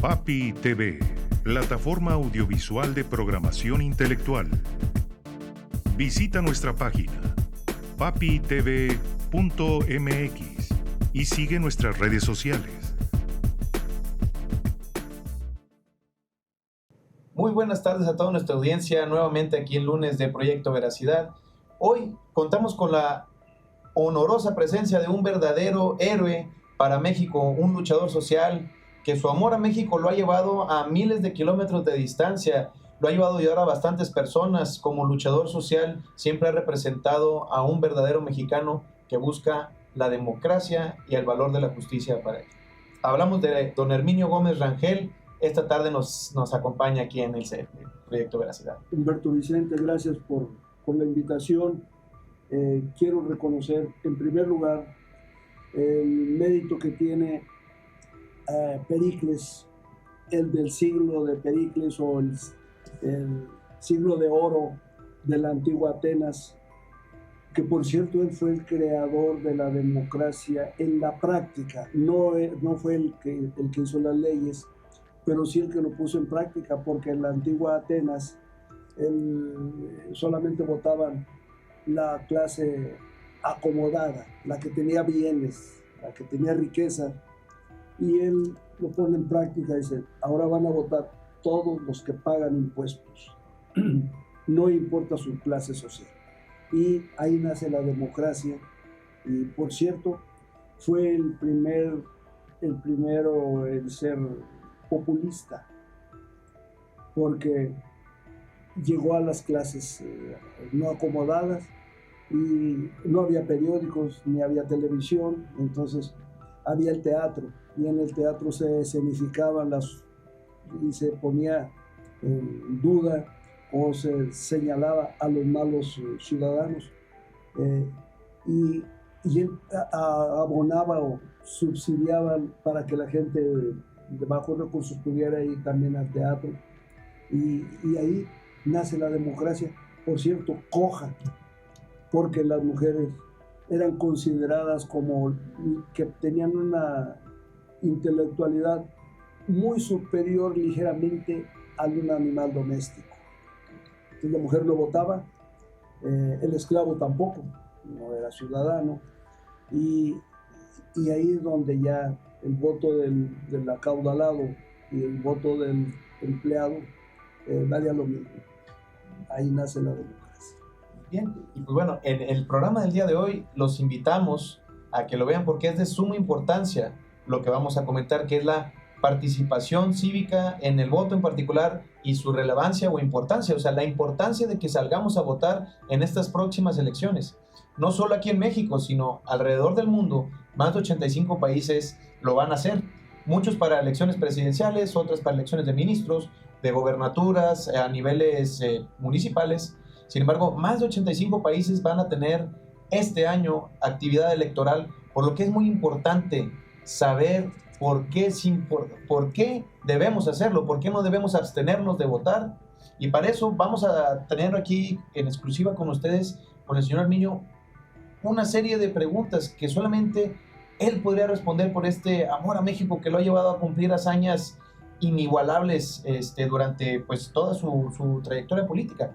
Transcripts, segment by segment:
Papi TV, plataforma audiovisual de programación intelectual. Visita nuestra página papitv.mx y sigue nuestras redes sociales. Muy buenas tardes a toda nuestra audiencia, nuevamente aquí en lunes de Proyecto Veracidad. Hoy contamos con la honorosa presencia de un verdadero héroe para México, un luchador social que su amor a México lo ha llevado a miles de kilómetros de distancia, lo ha llevado a ayudar a bastantes personas. Como luchador social siempre ha representado a un verdadero mexicano que busca la democracia y el valor de la justicia para él. Hablamos de don Herminio Gómez Rangel. Esta tarde nos acompaña aquí en el Proyecto Veracidad. Humberto Vicente, gracias por la invitación. Quiero reconocer en primer lugar el mérito que tiene Pericles, el del siglo de Pericles o el siglo de oro de la antigua Atenas, que por cierto él fue el creador de la democracia en la práctica, no fue el que hizo las leyes, pero sí el que lo puso en práctica, porque en la antigua Atenas solamente votaban la clase acomodada, la que tenía bienes, la que tenía riqueza, y él lo pone en práctica y dice, ahora van a votar todos los que pagan impuestos, no importa su clase social. Y ahí nace la democracia, y por cierto, fue el primero en ser populista, porque llegó a las clases no acomodadas y no había periódicos ni había televisión, entonces había el teatro, y en el teatro se escenificaban y se ponía en duda o se señalaba a los malos ciudadanos, y él abonaba o subsidiaba para que la gente de bajos recursos pudiera ir también al teatro, y ahí nace la democracia, por cierto, coja, porque las mujeres eran consideradas como que tenían una intelectualidad muy superior ligeramente a un animal doméstico. Entonces la mujer no votaba, el esclavo tampoco, no era ciudadano, y ahí es donde ya el voto del acaudalado y el voto del empleado valía lo mismo. Ahí nace la democracia. Bien, y pues bueno, en el programa del día de hoy los invitamos a que lo vean porque es de suma importancia lo que vamos a comentar, que es la participación cívica en el voto en particular y su relevancia o importancia, o sea, la importancia de que salgamos a votar en estas próximas elecciones. No solo aquí en México, sino alrededor del mundo, más de 85 países lo van a hacer. Muchos para elecciones presidenciales, otras para elecciones de ministros, de gobernaturas, a niveles municipales. Sin embargo, más de 85 países van a tener este año actividad electoral, por lo que es muy importante saber por qué debemos hacerlo, por qué no debemos abstenernos de votar. Y para eso vamos a tener aquí en exclusiva con ustedes, con el señor Herminio, una serie de preguntas que solamente él podría responder por este amor a México que lo ha llevado a cumplir hazañas inigualables durante pues toda su trayectoria política.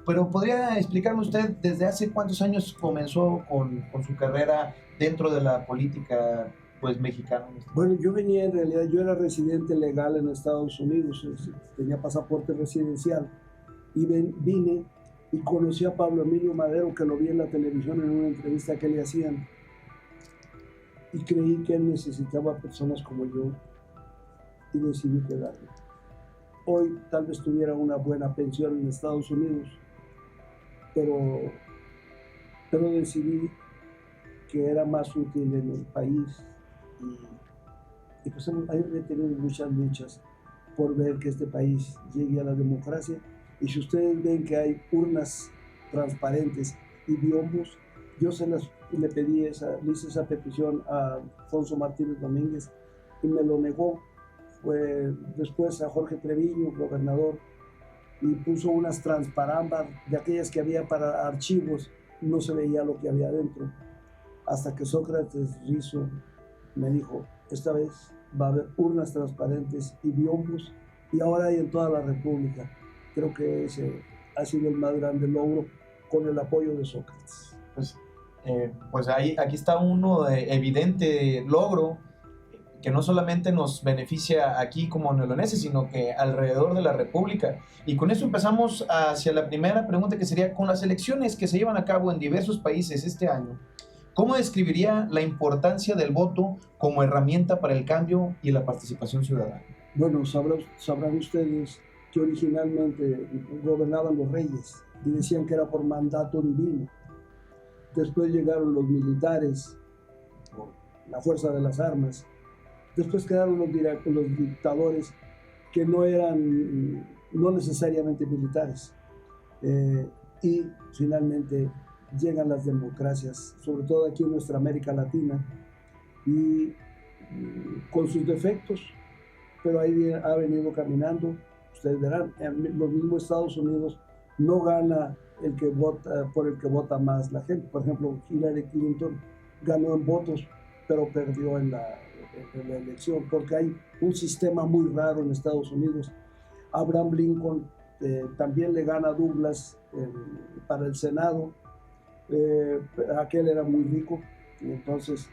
Pero ¿podría explicarme usted desde hace cuántos años comenzó con su carrera dentro de la política pues mexicana? Bueno, yo venía, en realidad, yo era residente legal en Estados Unidos, tenía pasaporte residencial, y vine y conocí a Pablo Emilio Madero, que lo vi en la televisión en una entrevista que le hacían, y creí que él necesitaba personas como yo, y decidí quedarme. Hoy tal vez tuviera una buena pensión en Estados Unidos, pero decidí que era más útil en el país, y pues he tenido muchas luchas por ver que este país llegue a la democracia. Y si ustedes ven que hay urnas transparentes y biombos, yo le hice esa petición a Alfonso Martínez Domínguez y me lo negó. Fue después a Jorge Treviño, gobernador, y puso unas transparámbar de aquellas que había para archivos, no se veía lo que había adentro, hasta que Sócrates Rizo me dijo, esta vez va a haber urnas transparentes y biombos, y ahora hay en toda la República. Creo que ese ha sido el más grande logro con el apoyo de Sócrates. Pues aquí está uno evidente logro que no solamente nos beneficia aquí como neoloneses, sino que alrededor de la República. Y con eso empezamos hacia la primera pregunta, que sería, con las elecciones que se llevan a cabo en diversos países este año, ¿cómo describiría la importancia del voto como herramienta para el cambio y la participación ciudadana? Bueno, sabrán ustedes que originalmente gobernaban los reyes y decían que era por mandato divino. Después llegaron los militares, por la fuerza de las armas. Después quedaron los dictadores que no eran no necesariamente militares. Y finalmente llegan las democracias, sobre todo aquí en nuestra América Latina, y con sus defectos, pero ahí ha venido caminando. Ustedes verán, en los mismos Estados Unidos no gana el que vota, por el que vota más la gente. Por ejemplo, Hillary Clinton ganó en votos, pero perdió en la elección, porque hay un sistema muy raro en Estados Unidos. Abraham Lincoln también le gana a Douglas para el Senado. Aquel era muy rico, y entonces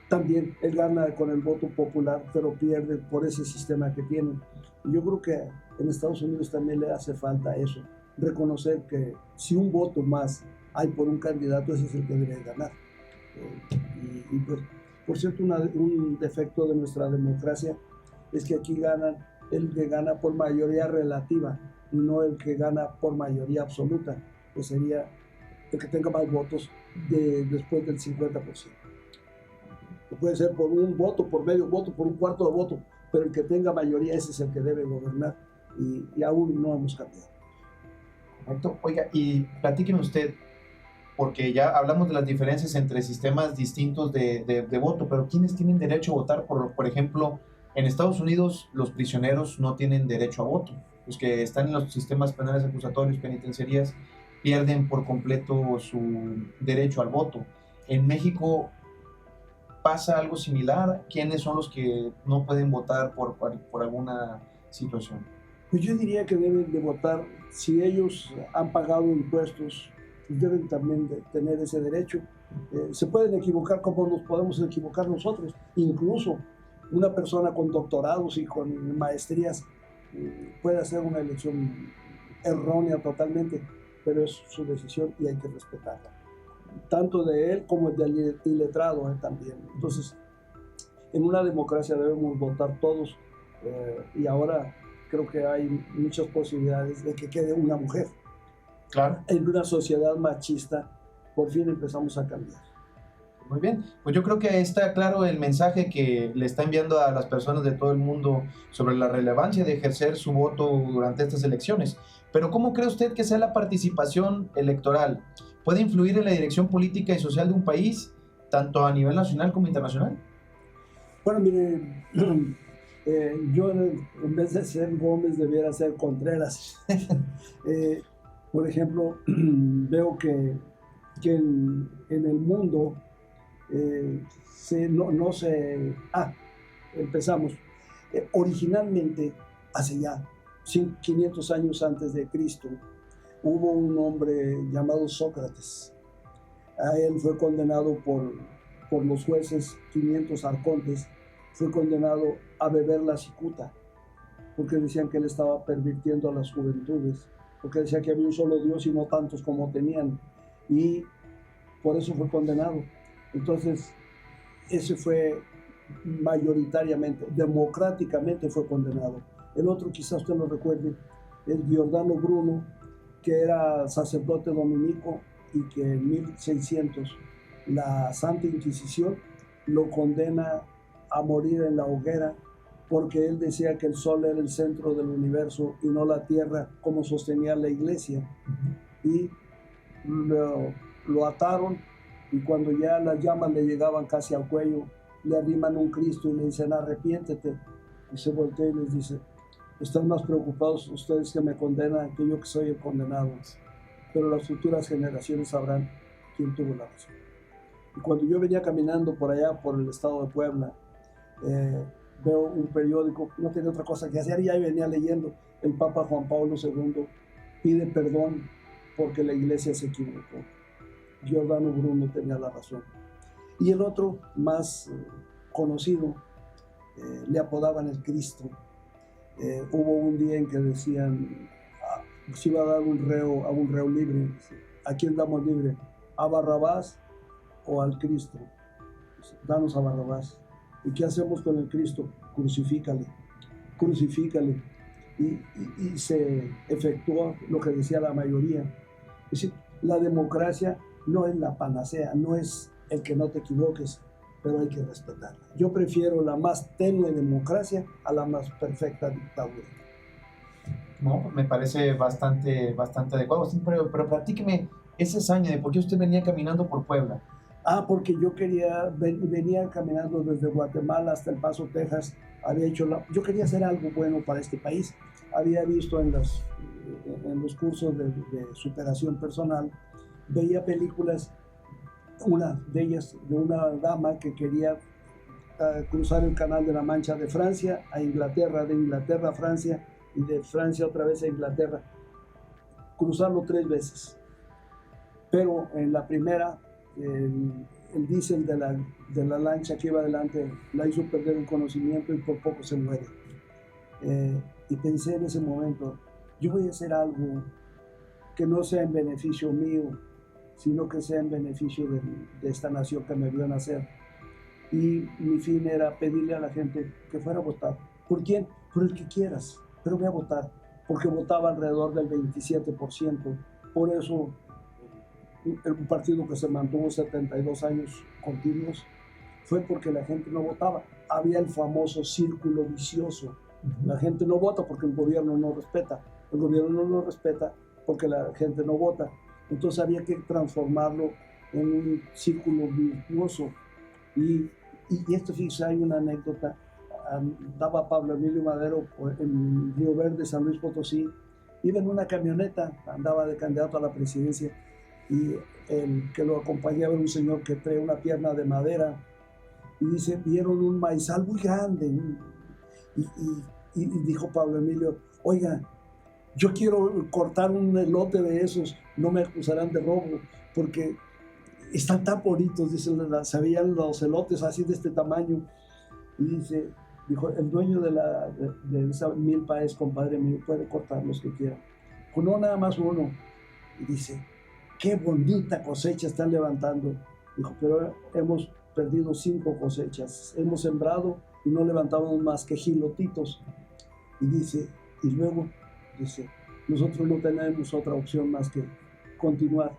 también él gana con el voto popular, pero pierde por ese sistema que tienen. Y yo creo que en Estados Unidos también le hace falta eso, reconocer que si un voto más hay por un candidato, ese es el que debe ganar. Y pues, por cierto, un defecto de nuestra democracia es que aquí ganan el que gana por mayoría relativa y no el que gana por mayoría absoluta, que sería el que tenga más votos después del 50%. Puede ser por un voto, por medio voto, por un cuarto de voto, pero el que tenga mayoría, ese es el que debe gobernar, y aún no hemos cambiado. Correcto. Oiga, y platíqueme usted, porque ya hablamos de las diferencias entre sistemas distintos de voto, pero ¿quiénes tienen derecho a votar? Por ejemplo, en Estados Unidos los prisioneros no tienen derecho a voto. Los que están en los sistemas penales acusatorios, penitenciarías, pierden por completo su derecho al voto. En México pasa algo similar. ¿Quiénes son los que no pueden votar por alguna situación? Pues yo diría que deben de votar, si ellos han pagado impuestos, pues deben también de tener ese derecho. Se pueden equivocar como nos podemos equivocar nosotros. Incluso una persona con doctorados y con maestrías puede hacer una elección errónea totalmente, pero es su decisión y hay que respetarla. Tanto de él como del iletrado también. Entonces, en una democracia debemos votar todos, y ahora creo que hay muchas posibilidades de que quede una mujer. Claro. En una sociedad machista, por fin empezamos a cambiar. Muy bien, pues yo creo que está claro el mensaje que le está enviando a las personas de todo el mundo sobre la relevancia de ejercer su voto durante estas elecciones. Pero ¿cómo cree usted que sea la participación electoral? ¿Puede influir en la dirección política y social de un país, tanto a nivel nacional como internacional? Bueno, mire, yo en vez de ser Gómez debiera ser Contreras. Por ejemplo, veo que en el mundo empezamos. Originalmente, hace ya 500 años antes de Cristo, hubo un hombre llamado Sócrates. A él fue condenado por los jueces 500 arcontes, fue condenado a beber la cicuta, porque decían que él estaba pervirtiendo a las juventudes, porque decía que había un solo Dios y no tantos como tenían, y por eso fue condenado. Entonces, ese fue mayoritariamente, democráticamente fue condenado. El otro, quizás usted lo recuerde, es Giordano Bruno, que era sacerdote dominico y que en 1600 la Santa Inquisición lo condena a morir en la hoguera, porque él decía que el sol era el centro del universo y no la tierra, como sostenía la iglesia. Y lo ataron, y cuando ya las llamas le llegaban casi al cuello, le arriman un Cristo y le dicen: arrepiéntete. Y se voltea y les dice: están más preocupados ustedes que me condenan que yo que soy el condenado. Pero las futuras generaciones sabrán quién tuvo la razón. Y cuando yo venía caminando por allá, por el estado de Puebla, veo un periódico, no tenía otra cosa que hacer y ahí venía leyendo, el Papa Juan Pablo II pide perdón porque la iglesia se equivocó. Giordano Bruno tenía la razón. Y el otro, más conocido, le apodaban el Cristo. Hubo un día en que decían, se iba a dar a un reo libre. ¿A quién damos libre? ¿A Barrabás o al Cristo? Danos a Barrabás. ¿Y qué hacemos con el Cristo? Crucifícale, crucifícale. Y se efectuó lo que decía la mayoría. Es decir, la democracia no es la panacea, no es el que no te equivoques, pero hay que respetarla. Yo prefiero la más tenue democracia a la más perfecta dictadura. No, me parece bastante adecuado. Pero platíqueme esa hazaña de por qué usted venía caminando por Puebla. Porque yo venía caminando desde Guatemala hasta El Paso, Texas. Yo quería hacer algo bueno para este país. Había visto en los cursos de superación personal, veía películas, una de ellas de una dama que quería cruzar el Canal de la Mancha de Francia a Inglaterra, de Inglaterra a Francia y de Francia otra vez a Inglaterra, cruzarlo 3 veces. Pero en la primera, el diésel de la lancha que iba adelante la hizo perder el conocimiento y por poco se muere. Y pensé en ese momento, yo voy a hacer algo que no sea en beneficio mío, sino que sea en beneficio de esta nación que me vio nacer. Y mi fin era pedirle a la gente que fuera a votar. ¿Por quién? Por el que quieras, pero voy a votar, porque votaba alrededor del 27%. Por eso, un partido que se mantuvo 72 años continuos fue porque la gente no votaba. Había el famoso círculo vicioso. La gente no vota porque el gobierno no respeta. El gobierno no lo respeta porque la gente no vota. Entonces había que transformarlo en un círculo virtuoso. Y esto, fíjese, hay una anécdota. Andaba Pablo Emilio Madero en Río Verde, San Luis Potosí. Iba en una camioneta, andaba de candidato a la presidencia. Y el que lo acompañaba era un señor que trae una pierna de madera. Y dice, vieron un maizal muy grande. Y dijo Pablo Emilio, oiga, yo quiero cortar un elote de esos, no me acusarán de robo, porque están tan bonitos, dice, se veían los elotes así de este tamaño. Y dijo, el dueño de esa milpa es compadre mío, puede cortar los que quiera. Pues no, nada más uno. Y dice, qué bonita cosecha están levantando. Dijo, pero hemos perdido 5 cosechas, hemos sembrado y no levantamos más que gilotitos. Y luego dice, nosotros no tenemos otra opción más que continuar.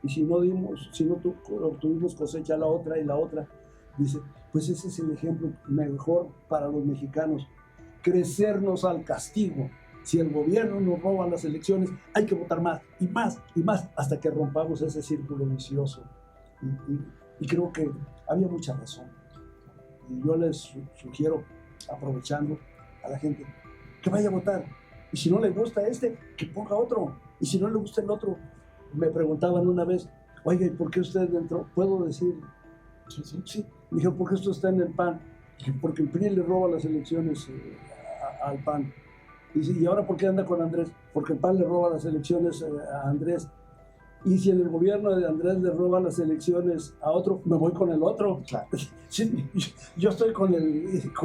Y si no obtuvimos cosecha la otra y la otra, dice, pues ese es el ejemplo mejor para los mexicanos. Crecernos al castigo. Si el gobierno nos roba las elecciones, hay que votar más y más y más hasta que rompamos ese círculo vicioso. Y creo que había mucha razón. Y yo les sugiero, aprovechando a la gente, que vaya a votar. Y si no le gusta que ponga otro. Y si no le gusta el otro, me preguntaban una vez, oiga, ¿y por qué usted entró? ¿Puedo decir? Sí. Me dijeron, ¿por qué esto está en el PAN? Dije, porque el PRI le roba las elecciones al PAN. ¿Y ahora por qué anda con Andrés? Porque el PAN le roba las elecciones a Andrés. Y si en el gobierno de Andrés le roba las elecciones a otro, me voy con el otro. Claro. Sí, yo estoy con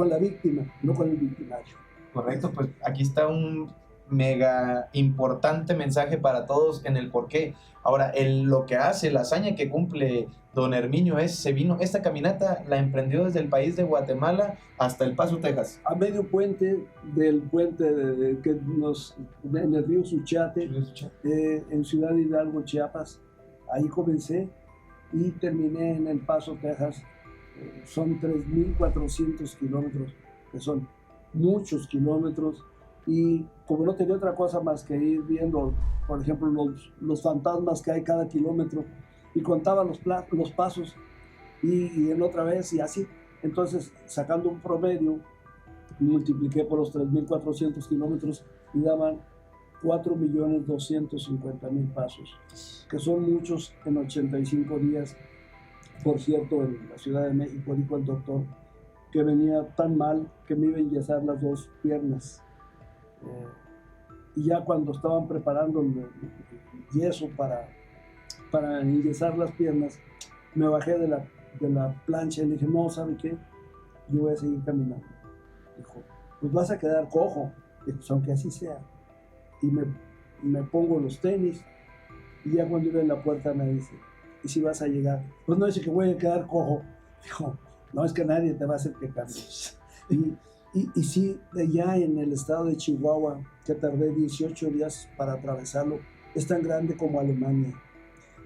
la víctima, no con el victimario. Correcto, pues aquí está un mega importante mensaje para todos en el porqué. Ahora, lo que hace, la hazaña que cumple don Herminio esta caminata la emprendió desde el país de Guatemala hasta El Paso, Texas. A medio puente del puente en el río Suchiate, en Ciudad Hidalgo, Chiapas. Ahí comencé y terminé en El Paso, Texas. Son 3.400 kilómetros, que son muchos kilómetros, y como no tenía otra cosa más que ir viendo, por ejemplo, los fantasmas que hay cada kilómetro, y contaba los pasos, y en otra vez, y así. Entonces, sacando un promedio, multipliqué por los 3.400 kilómetros y daban 4.250.000 pasos, que son muchos en 85 días. Por cierto, en la Ciudad de México dijo el doctor que venía tan mal que me iba a enyesar las dos piernas. Y ya cuando estaban preparando el yeso para enyesar las piernas, me bajé de la plancha y le dije, no, ¿sabe qué? Yo voy a seguir caminando. Dijo, pues vas a quedar cojo. Dijo, pues aunque así sea. Y me pongo los tenis, y ya cuando iba en la puerta me dice, ¿y si vas a llegar? Pues no dice que voy a quedar cojo. Dijo, no, es que nadie te va a hacer que cambies. Y sí, ya en el estado de Chihuahua, que tardé 18 días para atravesarlo, es tan grande como Alemania.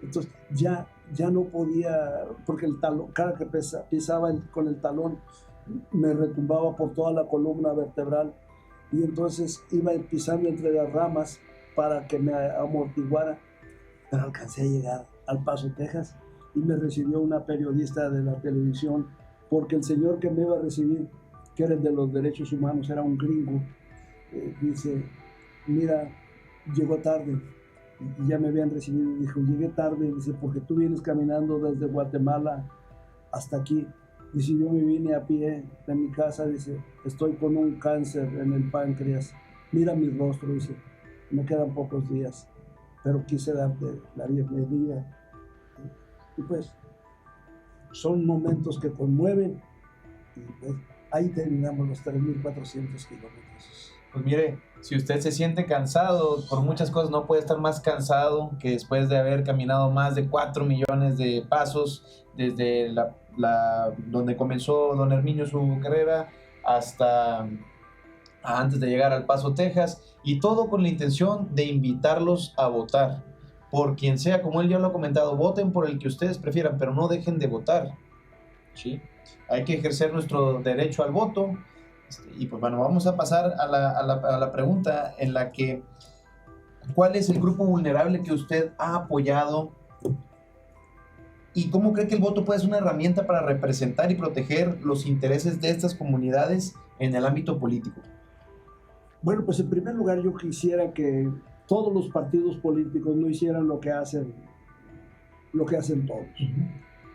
Entonces ya no podía, porque el talón, cada que pisaba con el talón, me retumbaba por toda la columna vertebral, y entonces iba pisando entre las ramas para que me amortiguara, pero alcancé a llegar al Paso, Texas, y me recibió una periodista de la televisión, porque el señor que me iba a recibir, que era el de los derechos humanos, era un gringo, dice, mira, llegó tarde, y ya me habían recibido, y dijo, llegué tarde, dice, porque tú vienes caminando desde Guatemala hasta aquí. Dice, yo me vine a pie de mi casa, dice, estoy con un cáncer en el páncreas, mira mi rostro, dice, me quedan pocos días, pero quise darte la bienvenida. Y pues, son momentos que conmueven, y pues, ahí terminamos los 3.400 kilómetros. Pues mire, si usted se siente cansado, por muchas cosas no puede estar más cansado que después de haber caminado más de 4 millones de pasos desde donde comenzó don Herminio su carrera hasta antes de llegar al Paso, Texas, y todo con la intención de invitarlos a votar. Por quien sea, como él ya lo ha comentado, voten por el que ustedes prefieran, pero no dejen de votar, ¿sí? Hay que ejercer nuestro derecho al voto. Y pues bueno, vamos a pasar a la pregunta en la que, ¿cuál es el grupo vulnerable que usted ha apoyado? ¿Y cómo cree que el voto puede ser una herramienta para representar y proteger los intereses de estas comunidades en el ámbito político? Bueno, pues en primer lugar yo quisiera que todos los partidos políticos no hicieran lo que hacen todos.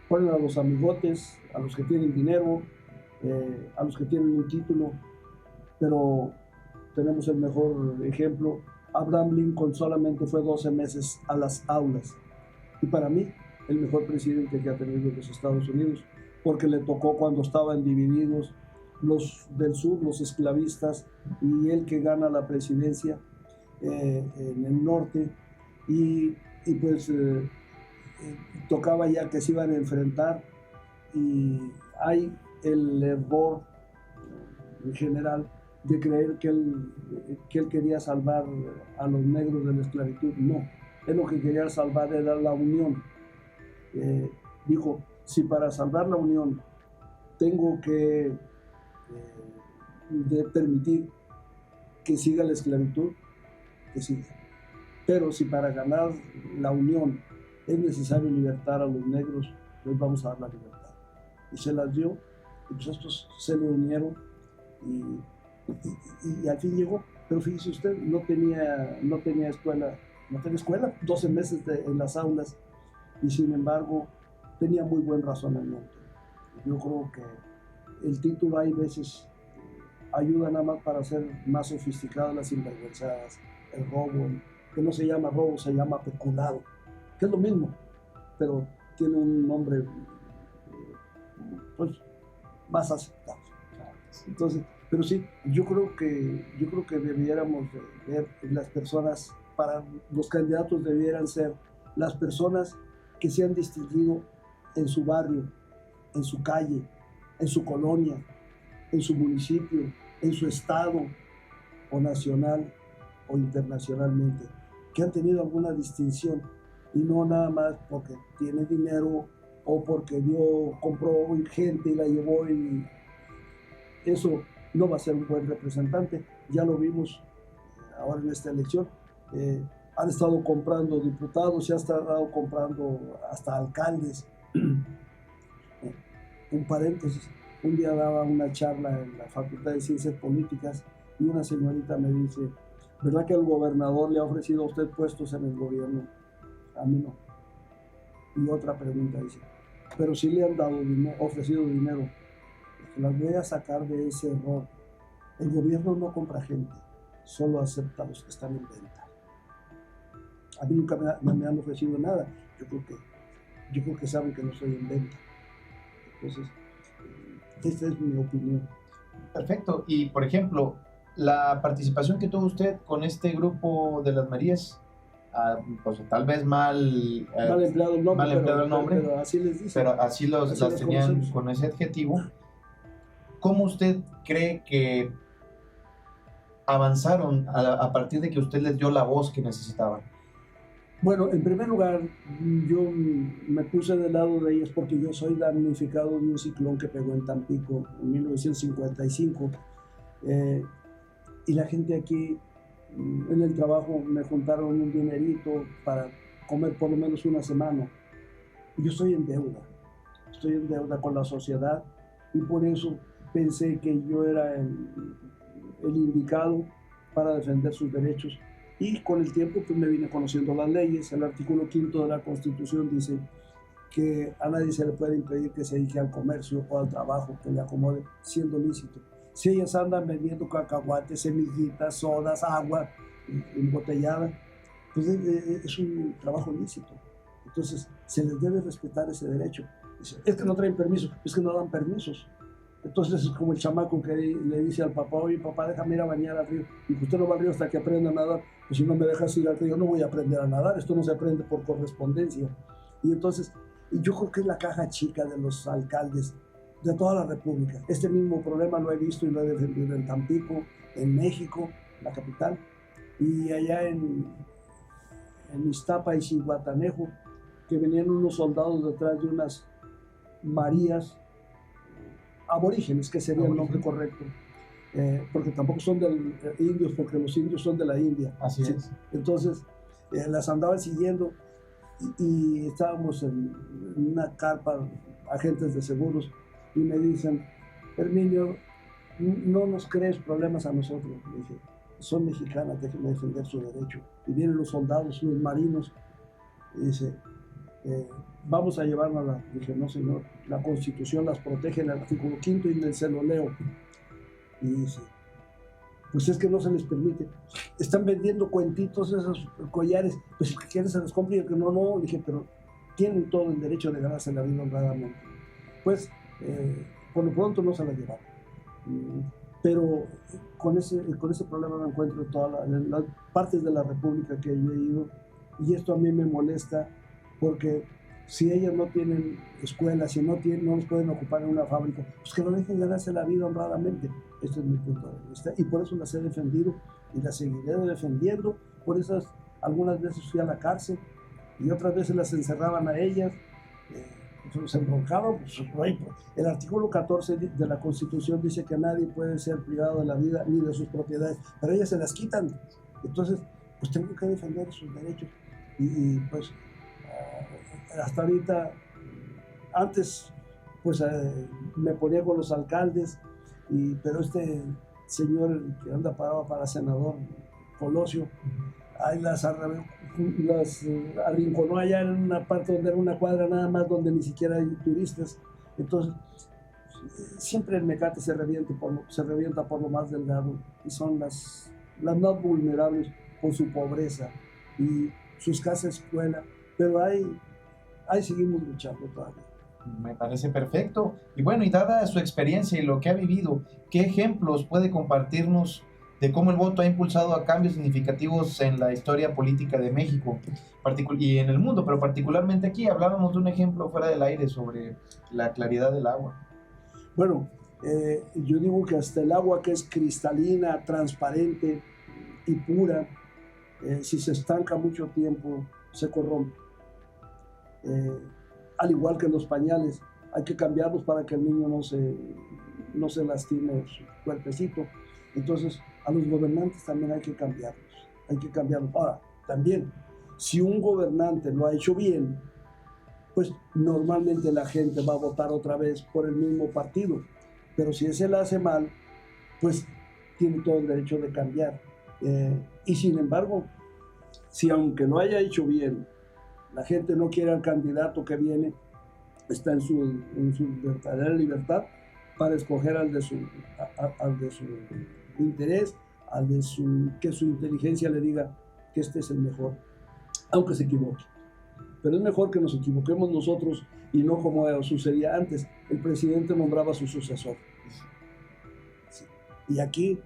Ponen a los amigotes, a los que tienen dinero, a los que tienen un título, pero tenemos el mejor ejemplo. Abraham Lincoln solamente fue 12 meses a las aulas, y para mí el mejor presidente que ha tenido los Estados Unidos, porque le tocó cuando estaban divididos los del sur, los esclavistas, y él que gana la presidencia en el norte, y pues tocaba ya que se iban a enfrentar, y hay el error en general de creer que él quería salvar a los negros de la esclavitud. No, él lo que quería salvar era la unión. Dijo, si para salvar la unión tengo que permitir que siga la esclavitud, que siga. Pero si para ganar la unión es necesario libertar a los negros, pues vamos a dar la libertad. Y se las dio, y pues estos se le unieron, y al fin llegó. Pero fíjese usted, no tenía escuela, 12 meses en las aulas, y sin embargo tenía muy buen razonamiento. Yo creo que el título hay veces ayuda nada más para hacer más sofisticadas las sinvergüenzadas, el robo, que no se llama robo, se llama peculado, que es lo mismo, pero tiene un nombre pues más aceptable. Entonces, pero sí, yo creo que debiéramos ver las personas, para los candidatos debieran ser las personas que se han distinguido en su barrio, en su calle, en su colonia, en su municipio, en su estado, o nacional o internacionalmente, que han tenido alguna distinción, y no nada más porque tiene dinero o porque compró gente y la llevó, y eso no va a ser un buen representante. Ya lo vimos ahora en esta elección. Han estado comprando diputados, se han estado comprando hasta alcaldes. Un paréntesis, un día daba una charla en la Facultad de Ciencias Políticas, y una señorita me dice, ¿verdad que el gobernador le ha ofrecido a usted puestos en el gobierno? A mí no. Y otra pregunta dice, pero sí le han dado ofrecido dinero. las voy a sacar de ese error. El gobierno no compra gente, solo acepta a los que están en venta. A mí nunca me han ofrecido nada. Yo creo que saben que no estoy en venta. Entonces, esta es mi opinión. Perfecto. Y, por ejemplo, la participación que tuvo usted con este grupo de las Marías, pues tal vez mal empleado el nombre, pero así les dicen. Pero así las tenían conocemos. Con ese adjetivo. ¿Cómo usted cree que avanzaron a partir de que usted les dio la voz que necesitaban? Bueno, en primer lugar, yo me puse del lado de ellos porque yo soy damnificado de un ciclón que pegó en Tampico en 1955. Y la gente aquí en el trabajo me juntaron un dinerito para comer por lo menos una semana. Yo estoy en deuda con la sociedad y por eso pensé que yo era el indicado para defender sus derechos. Y con el tiempo pues me vine conociendo las leyes. El artículo 5 de la Constitución dice que a nadie se le puede impedir que se dedique al comercio o al trabajo que le acomode, siendo lícito. Si ellas andan vendiendo cacahuates, semillitas, sodas, agua embotellada, pues es un trabajo lícito. Entonces se les debe respetar ese derecho. Es que no traen permiso, es que no dan permisos. Entonces es como el chamaco que le dice al papá: oye papá, déjame ir a bañar al río. Y que usted no va al río hasta que aprenda a nadar. Pues si no me dejas ir al río, no voy a aprender a nadar. Esto no se aprende por correspondencia. Y entonces, yo creo que es la caja chica de los alcaldes de toda la República. Este mismo problema lo he visto y lo he defendido en Tampico, en México, la capital, y allá en Iztapa y Zihuatanejo, que venían unos soldados detrás de unas Marías aborígenes, que sería el nombre correcto, porque tampoco son indios, porque los indios son de la India. Así es. Entonces, las andaban siguiendo y estábamos en una carpa, agentes de seguros, y me dicen: Herminio, no nos crees problemas a nosotros. Le dije: son mexicanas, déjenme defender su derecho. Y vienen los soldados, los marinos, y dice: vamos a llevarla. Dije: no señor, la Constitución las protege en el artículo 5 y se lo leo. Y dice: pues es que no se les permite, están vendiendo cuentitos, esos collares, pues el que quiere se los compra y el que no. Le dije: pero tienen todo el derecho de ganarse la vida honradamente. Pues por lo pronto no se la llevaron, pero con ese problema me encuentro en todas las partes de la República que yo he ido, y esto a mí me molesta porque si ellas no tienen escuelas, si no los pueden ocupar en una fábrica, pues que no dejen ganarse la vida honradamente. Este es mi punto de vista y por eso las he defendido y las seguiré defendiendo. Por eso algunas veces fui a la cárcel y otras veces las encerraban a ellas, se embroncaban. Pues, el artículo 14 de la Constitución dice que nadie puede ser privado de la vida ni de sus propiedades, pero ellas se las quitan. Entonces, pues tengo que defender sus derechos y pues hasta ahorita, antes pues me ponía con los alcaldes, pero este señor que anda parado para senador, Colosio, ahí las arrinconó allá en una parte donde era una cuadra nada más, donde ni siquiera hay turistas. Entonces siempre el mecate se revienta por lo más delgado, y son las más vulnerables por su pobreza y su escasa escuela, pero ahí seguimos luchando todavía. Me parece perfecto. Y bueno, y dada su experiencia y lo que ha vivido, ¿qué ejemplos puede compartirnos de cómo el voto ha impulsado a cambios significativos en la historia política de México y en el mundo, pero particularmente aquí? Hablábamos de un ejemplo fuera del aire sobre la claridad del agua. Bueno, yo digo que hasta el agua, que es cristalina, transparente y pura, si se estanca mucho tiempo, se corrompe. Al igual que los pañales, hay que cambiarlos para que el niño no se lastime su cuerpecito. Entonces, a los gobernantes también hay que cambiarlos. Ahora, también, si un gobernante lo ha hecho bien, pues normalmente la gente va a votar otra vez por el mismo partido. Pero si ese lo hace mal, pues tiene todo el derecho de cambiar. Y sin embargo, si aunque lo haya hecho bien, la gente no quiere al candidato que viene, está en su verdadera libertad, para escoger al de su interés, que su inteligencia le diga que este es el mejor, aunque se equivoque. Pero es mejor que nos equivoquemos nosotros y no como sucedía antes. El presidente nombraba a su sucesor. Sí. Y aquí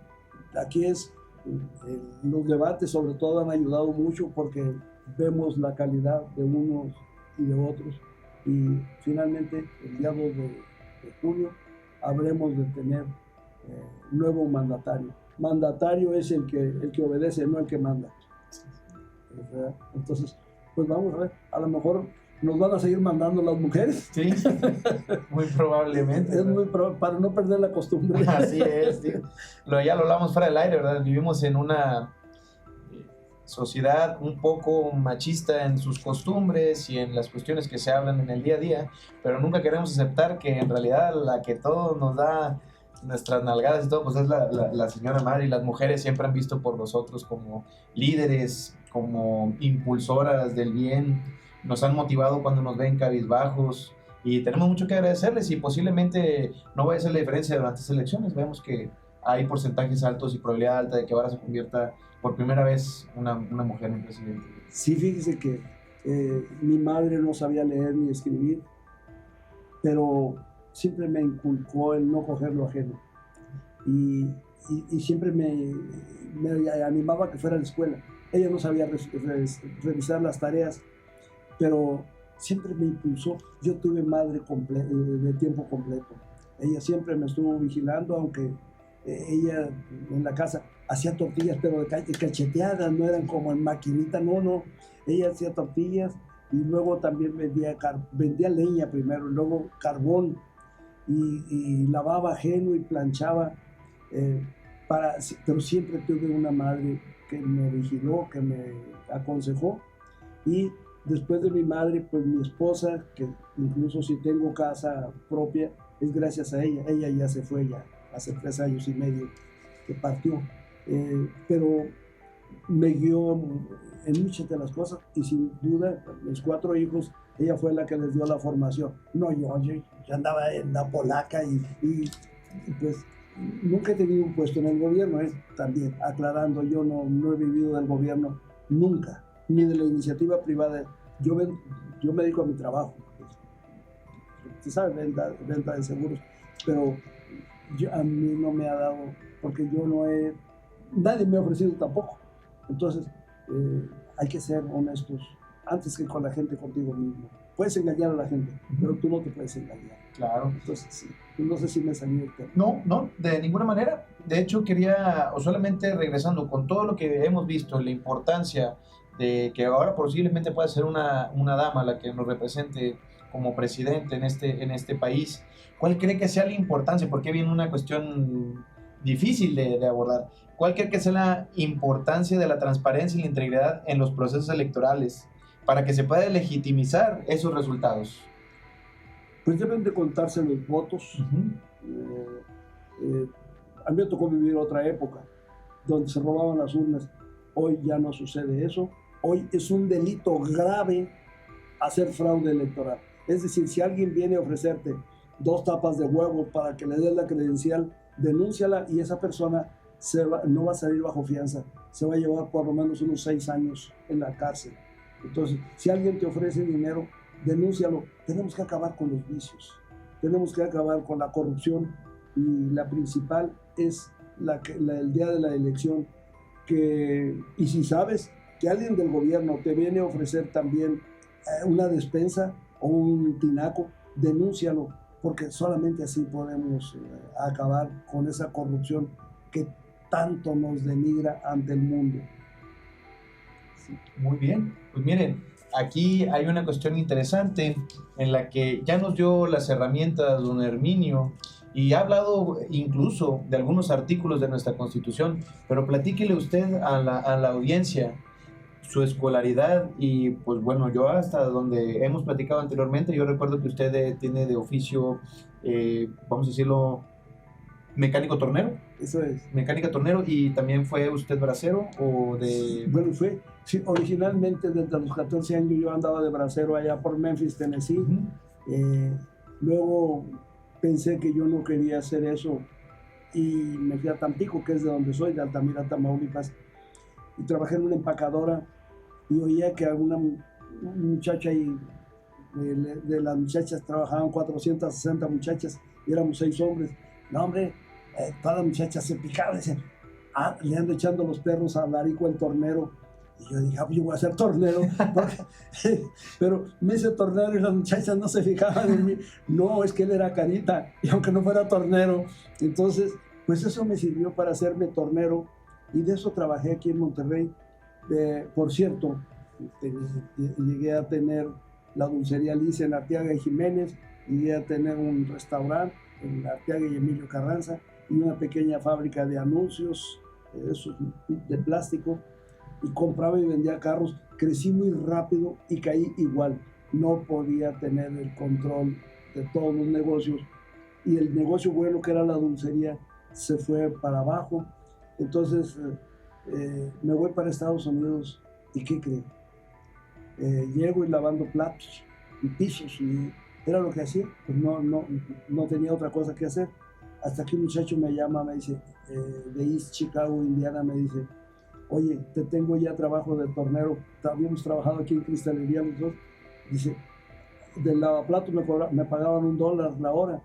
los debates sobre todo han ayudado mucho porque vemos la calidad de unos y de otros. Y finalmente, el día 2 de julio, habremos de tener nuevo mandatario. Mandatario es el que obedece, no el que manda. ¿Verdad? Entonces, pues vamos a ver, a lo mejor nos van a seguir mandando las mujeres. Sí, muy probablemente. Es muy probable, para no perder la costumbre. Así es, sí. Ya lo hablamos fuera del aire, ¿verdad? Vivimos en una sociedad un poco machista en sus costumbres y en las cuestiones que se hablan en el día a día, pero nunca queremos aceptar que en realidad la que todo nos da nuestras nalgadas y todo, pues es la señora madre, y las mujeres siempre han visto por nosotros como líderes, como impulsoras del bien, nos han motivado cuando nos ven cabizbajos y tenemos mucho que agradecerles y posiblemente no vaya a ser la diferencia durante estas elecciones. Vemos que hay porcentajes altos y probabilidad alta de que ahora se convierta por primera vez una mujer en presidente. Sí, fíjese que mi madre no sabía leer ni escribir, pero siempre me inculcó el no coger lo ajeno y siempre me animaba a que fuera a la escuela. Ella no sabía revisar las tareas, pero siempre me impulsó. Yo tuve madre de tiempo completo. Ella siempre me estuvo vigilando, aunque ella en la casa hacía tortillas, pero de cacheteadas, no eran como en maquinita, no. Ella hacía tortillas y luego también vendía leña primero, y luego carbón, y lavaba ajeno y planchaba, pero siempre tuve una madre que me vigiló, que me aconsejó. Y después de mi madre, pues mi esposa, que incluso si tengo casa propia, es gracias a ella. Ella ya se fue ya hace 3 años y medio que partió, pero me guió en muchas de las cosas y sin duda mis 4 hijos, ella fue la que les dio la formación. No, yo andaba en la polaca y pues nunca he tenido un puesto en el gobierno, también aclarando, yo no he vivido del gobierno nunca, ni de la iniciativa privada. Yo me dedico a mi trabajo, usted sabe, venta de seguros, pero a mí no me ha dado, porque nadie me ha ofrecido tampoco. Entonces, hay que ser honestos antes que con la gente, contigo mismo. Puedes engañar a la gente, pero tú no te puedes engañar. Claro. Entonces, sí, no sé si me salió el tema. No, de ninguna manera. De hecho, solamente regresando con todo lo que hemos visto, la importancia de que ahora posiblemente pueda ser una dama la que nos represente como presidente en este país. ¿Cuál cree que sea la importancia? Porque viene una cuestión difícil de abordar. ¿Cuál cree que sea la importancia de la transparencia y la integridad en los procesos electorales para que se pueda legitimizar esos resultados? Pues deben de contarse los votos. A mí me tocó vivir otra época donde se robaban las urnas. Hoy ya no sucede eso. Hoy es un delito grave hacer fraude electoral. Es decir, si alguien viene a ofrecerte 2 tapas de huevo para que le des la credencial, denúnciala y esa persona no va a salir bajo fianza. Se va a llevar por lo menos unos 6 años en la cárcel. Entonces, si alguien te ofrece dinero, denúncialo. Tenemos que acabar con los vicios. Tenemos que acabar con la corrupción. Y la principal es el día de la elección. Y si sabes que alguien del gobierno te viene a ofrecer también una despensa o un tinaco, denúncialo, porque solamente así podemos acabar con esa corrupción que tanto nos denigra ante el mundo. Sí, muy bien, pues miren, aquí hay una cuestión interesante en la que ya nos dio las herramientas don Herminio y ha hablado incluso de algunos artículos de nuestra Constitución, pero platíquele usted a la audiencia su escolaridad y pues bueno, yo hasta donde hemos platicado anteriormente, yo recuerdo que usted tiene de oficio, vamos a decirlo, mecánico tornero. Eso es. Mecánica tornero, y también fue usted bracero o de... Bueno, sí, originalmente desde los 14 años yo andaba de bracero allá por Memphis, Tennessee. Luego pensé que yo no quería hacer eso y me fui a Tampico, que es de donde soy, de Altamira, Tamaulipas, y trabajé en una empacadora y oía que alguna muchacha y de las muchachas trabajaban 460 muchachas y éramos 6 hombres. No, hombre, todas las muchachas se picaban, decían, le ando echando los perros a Larico el tornero. Y yo dije, yo voy a ser tornero. Pero me hice tornero y las muchachas no se fijaban en mí. No, es que él era carita, y aunque no fuera tornero. Entonces, pues eso me sirvió para hacerme tornero. Y de eso trabajé aquí en Monterrey. Por cierto, llegué a tener la dulcería Alicia en Arteaga y Jiménez. Llegué a tener un restaurante en Arteaga y Emilio Carranza. Y una pequeña fábrica de anuncios, esos de plástico. Y compraba y vendía carros. Crecí muy rápido y caí igual. No podía tener el control de todos los negocios. Y el negocio bueno, que era la dulcería, se fue para abajo. Entonces me voy para Estados Unidos. ¿Y qué creen? Llego y lavando platos y pisos. Y era lo que hacía. Pues no tenía otra cosa que hacer. Hasta que un muchacho me llama, me dice, de East Chicago, Indiana, me dice, oye, te tengo ya trabajo de tornero. Habíamos trabajado aquí en cristalería los dos. Dice, del lavaplatos me pagaban $1 la hora.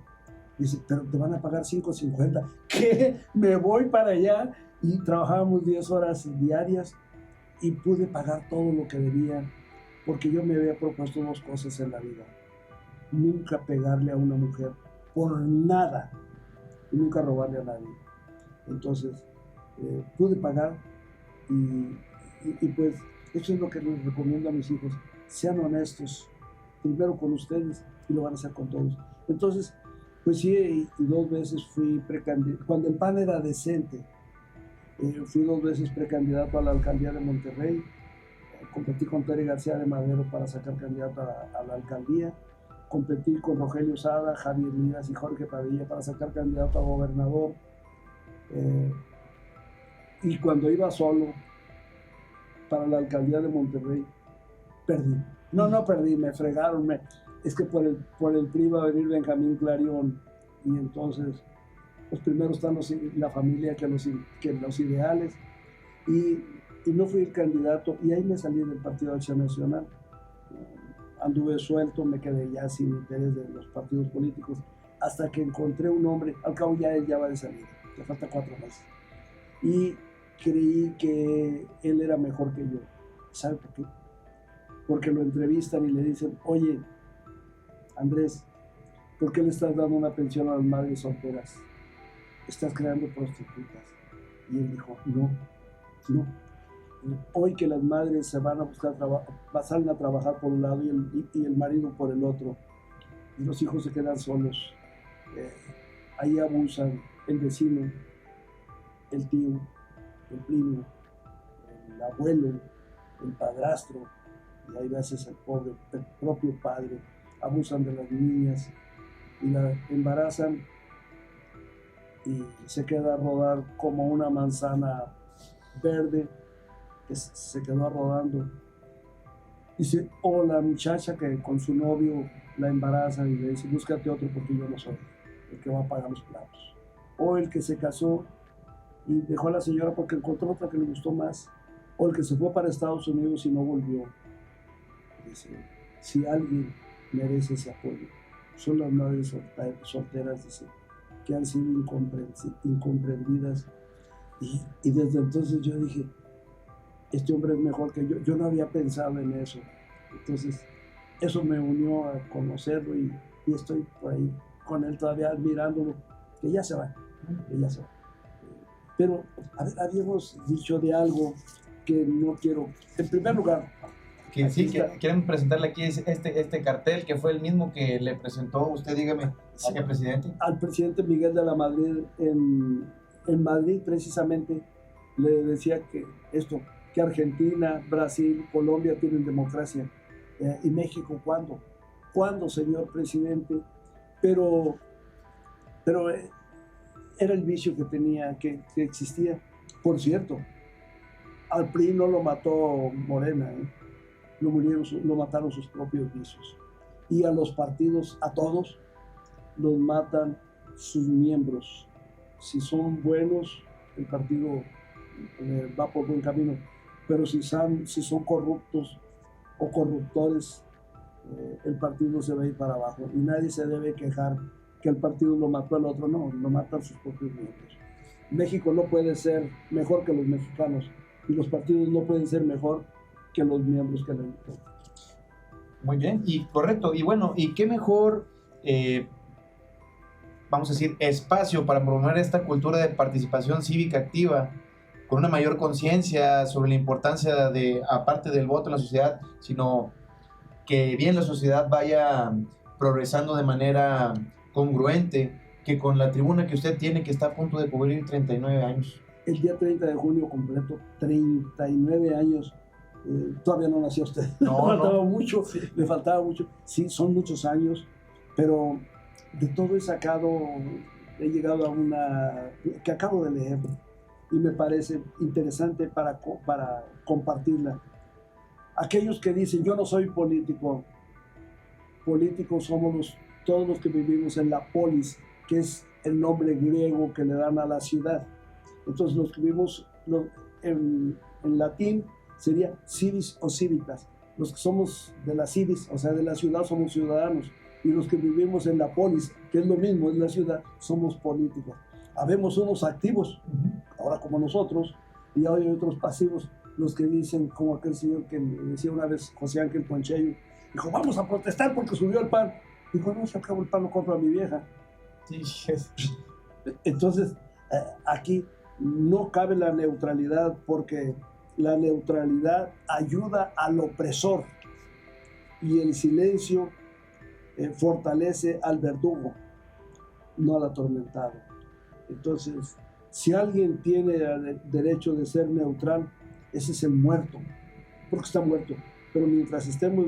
Dice, pero te van a pagar $5.50. ¿Qué? Me voy para allá. Y trabajábamos 10 horas diarias y pude pagar todo lo que debía, porque yo me había propuesto 2 cosas en la vida. Nunca pegarle a una mujer por nada y nunca robarle a nadie. Entonces, pude pagar. Y pues eso es lo que les recomiendo a mis hijos: sean honestos, primero con ustedes y lo van a hacer con todos. Entonces, pues sí, y 2 veces fui precandidato, cuando el PAN era decente, fui 2 veces precandidato a la alcaldía de Monterrey. Competí con Terry García de Madero para sacar candidato a la alcaldía. Competí con Rogelio Sada, Javier Lías y Jorge Padilla para sacar candidato a gobernador. Y cuando iba solo para la alcaldía de Monterrey, perdí. No perdí, me fregaron. Es que por el PRI iba a venir Benjamín Clarion. Y entonces, pues primero están la familia que los ideales. Y no fui el candidato. Y ahí me salí del Partido de Acción Nacional. Anduve suelto, me quedé ya sin interés de los partidos políticos. Hasta que encontré un hombre, al cabo ya él ya va de salida. Le falta 4 meses. Y creí que él era mejor que yo. ¿Sabe por qué? Porque lo entrevistan y le dicen, oye, Andrés, ¿por qué le estás dando una pensión a las madres solteras? Estás creando prostitutas. Y él dijo, no. Hoy que las madres se van a buscar trabajo, salen a trabajar por un lado y el marido por el otro, y los hijos se quedan solos. Ahí abusan el vecino, el tío, el primo, el abuelo, el padrastro, y hay veces el propio padre. Abusan de las niñas y la embarazan y se queda a rodar como una manzana verde que se quedó rodando. Dice, o la muchacha que con su novio la embaraza y le dice, búscate otro porque yo no soy el que va a pagar los platos. O el que se casó y dejó a la señora porque encontró otra que le gustó más. O el que se fue para Estados Unidos y no volvió. Dice, si alguien merece ese apoyo, son las madres solteras, dice, que han sido incomprendidas. Y desde entonces yo dije, este hombre es mejor que yo. Yo no había pensado en eso. Entonces, eso me unió a conocerlo y estoy por ahí con él todavía admirándolo, que ya se va. Pero, a ver, habíamos dicho de algo que no quiero. En primer lugar, que sí, queremos presentarle aquí este cartel, que fue el mismo que le presentó, usted dígame, ¿a qué presidente? Al presidente Miguel de la Madrid en Madrid, precisamente, le decía que Argentina, Brasil, Colombia tienen democracia. ¿Y México cuándo? ¿Cuándo, señor presidente? Pero era el vicio que tenía, que existía. Por cierto, al PRI no lo mató Morena, lo mataron sus propios vicios. Y a los partidos, a todos, los matan sus miembros. Si son buenos, el partido va por buen camino, pero si son corruptos o corruptores, el partido se va a ir para abajo y nadie se debe quejar que el partido lo mató al otro, no, lo matan sus propios miembros. México no puede ser mejor que los mexicanos y los partidos no pueden ser mejor que los miembros que le eligen. Muy bien, y correcto, y bueno, y qué mejor, vamos a decir, espacio para promover esta cultura de participación cívica activa, con una mayor conciencia sobre la importancia de, aparte del voto en la sociedad, sino que bien la sociedad vaya progresando de manera congruente, que con la tribuna que usted tiene, que está a punto de cubrir 39 años. El día 30 de junio completo 39 años. Todavía no nació usted. No, me faltaba no. mucho, sí. Me faltaba mucho. Sí, son muchos años, pero de todo he llegado a una que acabo de leer y me parece interesante para compartirla. Aquellos que dicen, yo no soy político, políticos somos todos los que vivimos en la polis, que es el nombre griego que le dan a la ciudad. Entonces los que vivimos en latín sería civis o civitas. Los que somos de la civis, o sea, de la ciudad, somos ciudadanos. Y los que vivimos en la polis, que es lo mismo, es la ciudad, somos políticos. Habemos unos activos, ahora como nosotros, y hay otros pasivos, los que dicen, como aquel señor que decía una vez, José Ángel Ponchello, dijo, vamos a protestar porque subió el pan. Dijo, no, se acabó el pan, lo compra mi vieja. Sí. Entonces, aquí no cabe la neutralidad, porque la neutralidad ayuda al opresor y el silencio fortalece al verdugo, no al atormentado. Entonces, si alguien tiene el derecho de ser neutral, ese es el muerto, porque está muerto. Pero mientras estemos